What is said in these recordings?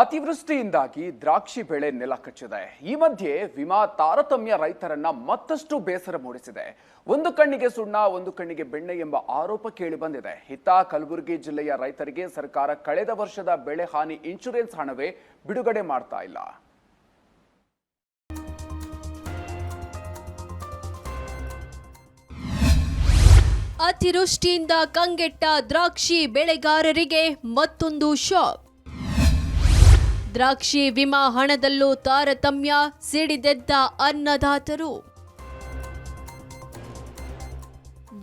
ಅತಿವೃಷ್ಟಿಯಿಂದಾಗಿ ದ್ರಾಕ್ಷಿ ಬೆಳೆ ನೆಲ ಕಚ್ಚಿದೆ. ಈ ಮಧ್ಯೆ ವಿಮಾ ತಾರತಮ್ಯ ರೈತರನ್ನ ಮತ್ತಷ್ಟು ಬೇಸರ ಮೂಡಿಸಿದೆ. ಒಂದು ಕಣ್ಣಿಗೆ ಸುಣ್ಣ, ಒಂದು ಕಣ್ಣಿಗೆ ಬೆಣ್ಣೆ ಎಂಬ ಆರೋಪ ಕೇಳಿ ಬಂದಿದೆ. ಇತ್ತ ಕಲಬುರಗಿ ಜಿಲ್ಲೆಯ ರೈತರಿಗೆ ಸರ್ಕಾರ ಕಳೆದ ವರ್ಷದ ಬೆಳೆ ಹಾನಿ ಇನ್ಶೂರೆನ್ಸ್ ಹಣವೇ ಬಿಡುಗಡೆ ಮಾಡ್ತಾ ಇಲ್ಲ. ಅತಿವೃಷ್ಟಿಯಿಂದ ಕಂಗೆಟ್ಟ ದ್ರಾಕ್ಷಿ ಬೆಳೆಗಾರರಿಗೆ ಮತ್ತೊಂದು ಶಾಕ್. ದ್ರಾಕ್ಷಿ ವಿಮಾ ಹಣದಲ್ಲೂ ತಾರತಮ್ಯ, ಸಿಡಿದೆದ್ದ ಅನ್ನದಾತರು.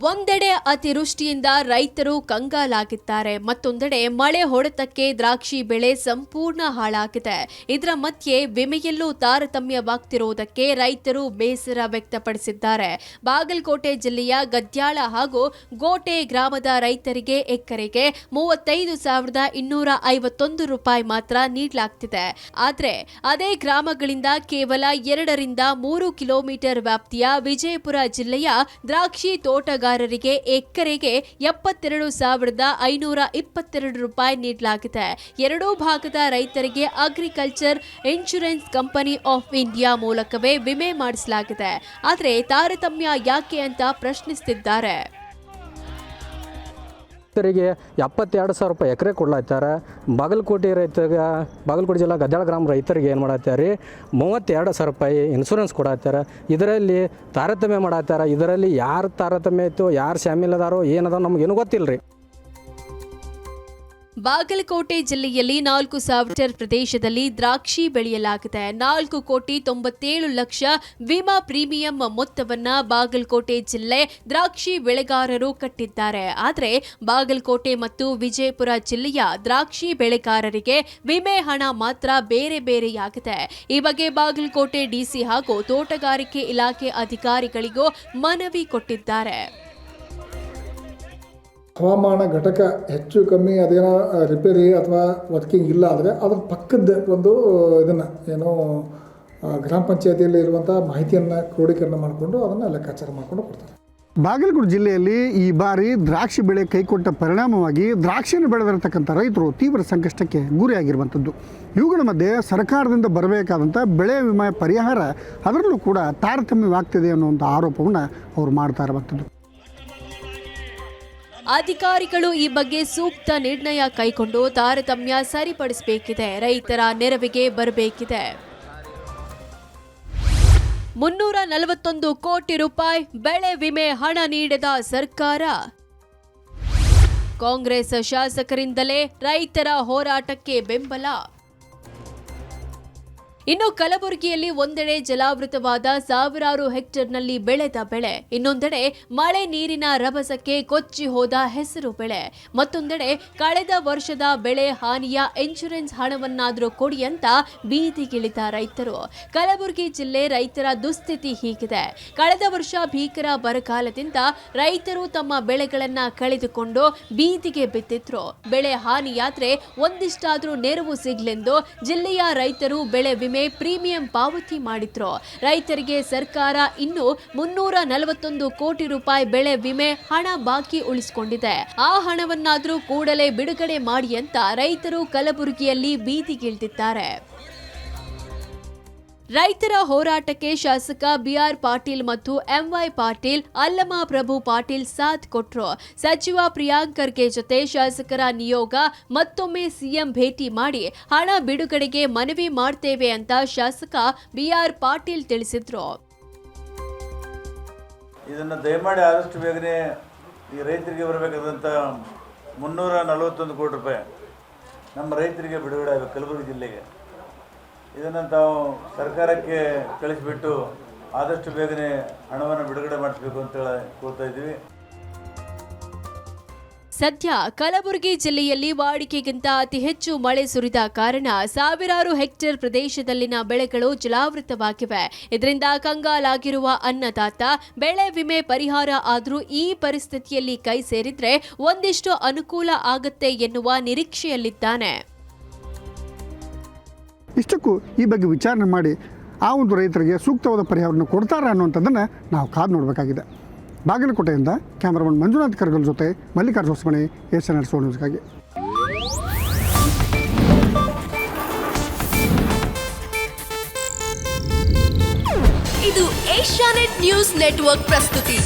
ಒಂದೆಡೆ ಅತಿವೃಷ್ಟಿಯಿಂದ ರೈತರು ಕಂಗಾಲಾಗಿದ್ದಾರೆ, ಮತ್ತೊಂದೆಡೆ ಮಳೆ ಹೊಡೆತಕ್ಕೆ ದ್ರಾಕ್ಷಿ ಬೆಳೆ ಸಂಪೂರ್ಣ ಹಾಳಾಗಿದೆ. ಇದರ ಮಧ್ಯೆ ವಿಮೆಯಲ್ಲೂ ತಾರತಮ್ಯವಾಗ್ತಿರುವುದಕ್ಕೆ ರೈತರು ಬೇಸರ ವ್ಯಕ್ತಪಡಿಸಿದ್ದಾರೆ. ಬಾಗಲಕೋಟೆ ಜಿಲ್ಲೆಯ ಗದ್ಯಾಳ ಹಾಗೂ ಗೋಟೆ ಗ್ರಾಮದ ರೈತರಿಗೆ ಎಕರೆಗೆ 35,251 ರೂಪಾಯಿ ಮಾತ್ರ ನೀಡಲಾಗ್ತಿದೆ. ಆದರೆ ಅದೇ ಗ್ರಾಮಗಳಿಂದ ಕೇವಲ 2 ರಿಂದ 3 ಕಿಲೋಮೀಟರ್ ವ್ಯಾಪ್ತಿಯ ವಿಜಯಪುರ ಜಿಲ್ಲೆಯ ದ್ರಾಕ್ಷಿ ತೋಟಗಾರರಿಗೆ ಎಕರೆಗೆ 72,522 ರೂಪಾಯಿ ನೀಡಲಾಗಿದೆ. ಎರಡೂ ಭಾಗದ ರೈತರಿಗೆ agriculture insurance company of India ಮೂಲಕವೇ ವಿಮೆ ಮಾಡಿಸಲಾಗಿದೆ. ಆದರೆ ತಾರತಮ್ಯ ಯಾಕೆ ಅಂತ ಪ್ರಶ್ನಿಸುತ್ತಿದ್ದಾರೆ. ರೈತರಿಗೆ 72,000 ರೂಪಾಯಿ ಎಕರೆ ಕೊಡ್ಲಾತ್ತಾರೆ. ಬಾಗಲಕೋಟೆ ಜಿಲ್ಲಾ ಗದ್ಯಾಳ ಗ್ರಾಮ ರೈತರಿಗೆ ಏನು ಮಾಡತ್ತಾರೆ, 32,000 ರೂಪಾಯಿ ಇನ್ಶೂರೆನ್ಸ್ ಕೊಡತ್ತಾರೆ. ಇದರಲ್ಲಿ ತಾರತಮ್ಯ ಮಾಡತ್ತಾರೆ. ಇದರಲ್ಲಿ ಯಾರು ತಾರತಮ್ಯ ಇತ್ತು, ಯಾರು ಶಾಮೀಲದಾರೋ ಏನದ ನಮಗೇನು ಗೊತ್ತಿಲ್ಲ ರೀ. ಬಾಗಲಕೋಟೆ ಜಿಲ್ಲೆಯಲ್ಲಿ 4,000 ಹೆಕ್ಟೇರ್ ಪ್ರದೇಶದಲ್ಲಿ ದ್ರಾಕ್ಷಿ ಬೆಳೆಯಲಾಗಿದೆ. 4,97,00,000 ವಿಮಾ ಪ್ರೀಮಿಯಂ ಮೊತ್ತವನ್ನ ಬಾಗಲಕೋಟೆ ಜಿಲ್ಲೆ ದ್ರಾಕ್ಷಿ ಬೆಳೆಗಾರರು ಕಟ್ಟಿದ್ದಾರೆ. ಆದರೆ ಬಾಗಲಕೋಟೆ ಮತ್ತು ವಿಜಯಪುರ ಜಿಲ್ಲೆಯ ದ್ರಾಕ್ಷಿ ಬೆಳೆಗಾರರಿಗೆ ವಿಮೆ ಹಣ ಮಾತ್ರ ಬೇರೆ ಬೇರೆಯಾಗಿದೆ. ಈ ಬಗ್ಗೆ ಬಾಗಲಕೋಟೆ ಡಿಸಿ ಹಾಗೂ ತೋಟಗಾರಿಕೆ ಇಲಾಖೆ ಅಧಿಕಾರಿಗಳಿಗೂ ಮನವಿ ಕೊಟ್ಟಿದ್ದಾರೆ. ಹವಾಮಾನ ಘಟಕ ಹೆಚ್ಚು ಕಮ್ಮಿ ಅದೇನೋ ರಿಪೇರಿ ಅಥವಾ ವರ್ಕಿಂಗ್ ಇಲ್ಲ ಅಂದರೆ ಅದ್ರ ಪಕ್ಕದ ಒಂದು ಇದನ್ನು ಏನೋ ಗ್ರಾಮ ಪಂಚಾಯತಿಯಲ್ಲಿ ಇರುವಂಥ ಮಾಹಿತಿಯನ್ನು ಕ್ರೋಢೀಕರಣ ಮಾಡಿಕೊಂಡು ಅದನ್ನು ಲೆಕ್ಕಾಚಾರ ಮಾಡಿಕೊಂಡು ಕೊಡ್ತಾರೆ. ಬಾಗಲಕೋಟೆ ಜಿಲ್ಲೆಯಲ್ಲಿ ಈ ಬಾರಿ ದ್ರಾಕ್ಷಿ ಬೆಳೆ ಕೈಕೊಟ್ಟ ಪರಿಣಾಮವಾಗಿ ದ್ರಾಕ್ಷಿಯನ್ನು ಬೆಳೆದಿರತಕ್ಕಂಥ ರೈತರು ತೀವ್ರ ಸಂಕಷ್ಟಕ್ಕೆ ಗುರಿಯಾಗಿರುವಂಥದ್ದು. ಇವುಗಳ ಮಧ್ಯೆ ಸರ್ಕಾರದಿಂದ ಬರಬೇಕಾದಂಥ ಬೆಳೆ ವಿಮೆ ಪರಿಹಾರ ಅದರಲ್ಲೂ ಕೂಡ ತಾರತಮ್ಯವಾಗ್ತಿದೆ ಅನ್ನುವಂಥ ಆರೋಪವನ್ನು ಅವರು ಮಾಡ್ತಾ ಇರುವಂಥದ್ದು. ಅಧಿಕಾರಿಗಳು ಈ ಬಗ್ಗೆ ಸೂಕ್ತ ನಿರ್ಣಯ ಕೈಗೊಂಡು ತಾರತಮ್ಯ ಸರಿಪಡಿಸಬೇಕಿದೆ. ರೈತರ ನೆರವಿಗೆ ಬರಬೇಕಿದೆ. 341 ಕೋಟಿ ರೂಪಾಯಿ ಬೆಳೆ ವಿಮೆ ಹಣ ನೀಡದ ಸರ್ಕಾರ. ಕಾಂಗ್ರೆಸ್ ಶಾಸಕರಿಂದಲೇ ರೈತರ ಹೋರಾಟಕ್ಕೆ ಬೆಂಬಲ. ಇನ್ನು ಕಲಬುರಗಿಯಲ್ಲಿ ಒಂದೆಡೆ ಜಲಾವೃತವಾದ ಸಾವಿರಾರು ಹೆಕ್ಟೇರ್ನಲ್ಲಿ ಬೆಳೆದ ಬೆಳೆ, ಇನ್ನೊಂದೆಡೆ ಮಳೆ ನೀರಿನ ರಭಸಕ್ಕೆ ಕೊಚ್ಚಿ ಹೋದ ಹೆಸರು ಬೆಳೆ, ಮತ್ತೊಂದೆಡೆ ಕಳೆದ ವರ್ಷದ ಬೆಳೆ ಹಾನಿಯ ಇನ್ಶೂರೆನ್ಸ್ ಹಣವನ್ನಾದರೂ ಕೊಡಿ ಅಂತ ಬೀದಿಗಿಳಿದ ರೈತರು. ಕಲಬುರಗಿ ಜಿಲ್ಲೆ ರೈತರ ದುಸ್ಥಿತಿ ಹೀಗಿದೆ. ಕಳೆದ ವರ್ಷ ಭೀಕರ ಬರಗಾಲದಿಂದ ರೈತರು ತಮ್ಮ ಬೆಳೆಗಳನ್ನ ಕಳೆದುಕೊಂಡು ಬೀದಿಗೆ ಬಿದ್ದಿದ್ರು. ಬೆಳೆ ಹಾನಿಯಾದ್ರೆ ಒಂದಿಷ್ಟಾದ್ರೂ ನೆರವು ಸಿಗ್ಲೆಂದು ಜಿಲ್ಲೆಯ ರೈತರು ಬೆಳೆ ವಿಮೆ ಪ್ರೀಮಿಯಂ ಪಾವತಿ ಮಾಡಿದ್ರು. ರೈತರಿಗೆ ಸರ್ಕಾರ ಇನ್ನು 341 ಕೋಟಿ ರೂಪಾಯಿ ಬೆಳೆ ವಿಮೆ ಹಣ ಬಾಕಿ ಉಳಿಸಿಕೊಂಡಿದೆ. ಆ ಹಣವನ್ನಾದ್ರೂ ಕೂಡಲೇ ಬಿಡುಗಡೆ ಮಾಡಿ ಅಂತ ರೈತರು ಕಲಬುರಗಿಯಲ್ಲಿ ಬೀದಿಗಿಳಿದಿದ್ದಾರೆ. ರೈತರ ಹೋರಾಟಕ್ಕೆ ಶಾಸಕ ಬಿಆರ್ ಪಾಟೀಲ್ ಮತ್ತು ಎಂವೈ ಪಾಟೀಲ್, ಅಲ್ಲಮ ಪ್ರಭು ಪಾಟೀಲ್ ಸಾಥ್ ಕೊಟ್ರು. ಸಚಿವ ಪ್ರಿಯಾಂಕ್ ಖರ್ಗೆ ಜೊತೆ ಶಾಸಕರ ನಿಯೋಗ ಮತ್ತೊಮ್ಮೆ ಸಿಎಂ ಭೇಟಿ ಮಾಡಿ ಹಣ ಬಿಡುಗಡೆಗೆ ಮನವಿ ಮಾಡ್ತೇವೆ ಅಂತ ಶಾಸಕ ಬಿಆರ್ ಪಾಟೀಲ್ ತಿಳಿಸಿದ್ರು. ಇದನ್ನು ದಯಮಾಡಿ ಆದಷ್ಟು ಬೇಗನೆ ಈ ರೈತರಿಗೆ ಬರಬೇಕಾದಂಥ 341 ಕೋಟಿ ರೂಪಾಯಿ ನಮ್ಮ ರೈತರಿಗೆ ಬಿಡುಗಡೆ ಆಗಬೇಕು. ಕಲಬುರಗಿ ಜಿಲ್ಲೆಗೆ ಇದನ್ನು ತಾವು ಸರ್ಕಾರಕ್ಕೆ ಕಳಿಸಿಬಿಟ್ಟು ಆದಷ್ಟು ಬೇಗನೆ ಹಣವನ್ನು ಬಿಡುಗಡೆ ಮಾಡಿಸಬೇಕು ಅಂತೇಳಿ ಕೋರ್ತಾ ಇದ್ದೀವಿ. ಸದ್ಯ ಕಲಬುರಗಿ ಜಿಲ್ಲೆಯಲ್ಲಿ ವಾಡಿಕೆಗಿಂತ ಅತಿ ಹೆಚ್ಚು ಮಳೆ ಸುರಿದ ಕಾರಣ ಸಾವಿರಾರು ಹೆಕ್ಟೇರ್ ಪ್ರದೇಶದಲ್ಲಿನ ಬೆಳೆಗಳು ಜಲಾವೃತವಾಗಿವೆ. ಇದರಿಂದ ಕಂಗಾಲಾಗಿರುವ ಅನ್ನದಾತ ಬೆಳೆ ವಿಮೆ ಪರಿಹಾರ ಆದರೂ ಈ ಪರಿಸ್ಥಿತಿಯಲ್ಲಿ ಕೈ ಸೇರಿದ್ರೆ ಒಂದಿಷ್ಟು ಅನುಕೂಲ ಆಗತ್ತೆ ಎನ್ನುವ ನಿರೀಕ್ಷೆಯಲ್ಲಿದ್ದಾನೆ. ಇಷ್ಟಕ್ಕೂ ಈ ಬಗ್ಗೆ ವಿಚಾರಣೆ ಮಾಡಿ ಆ ಒಂದು ರೈತರಿಗೆ ಸೂಕ್ತವಾದ ಪರಿಹಾರವನ್ನು ಕೊಡ್ತಾರೆ ಅನ್ನುವಂಥದ್ದನ್ನು ನಾವು ಕಾದು ನೋಡಬೇಕಾಗಿದೆ. ಬಾಗಲಕೋಟೆಯಿಂದ ಕ್ಯಾಮರಾಮನ್ ಮಂಜುನಾಥ್ ಕರ್ಗಲ್ ಜೊತೆ ಮಲ್ಲಿಕಾರ್ಜುನ ಹೊಸಮನೆ, ಏಷ್ಯಾನೆಟ್ ನ್ಯೂಸ್ಗಾಗಿ. ಇದು ಏಷ್ಯಾನೆಟ್ ನ್ಯೂಸ್ ನೆಟ್ವರ್ಕ್ ಪ್ರಸ್ತುತಿ.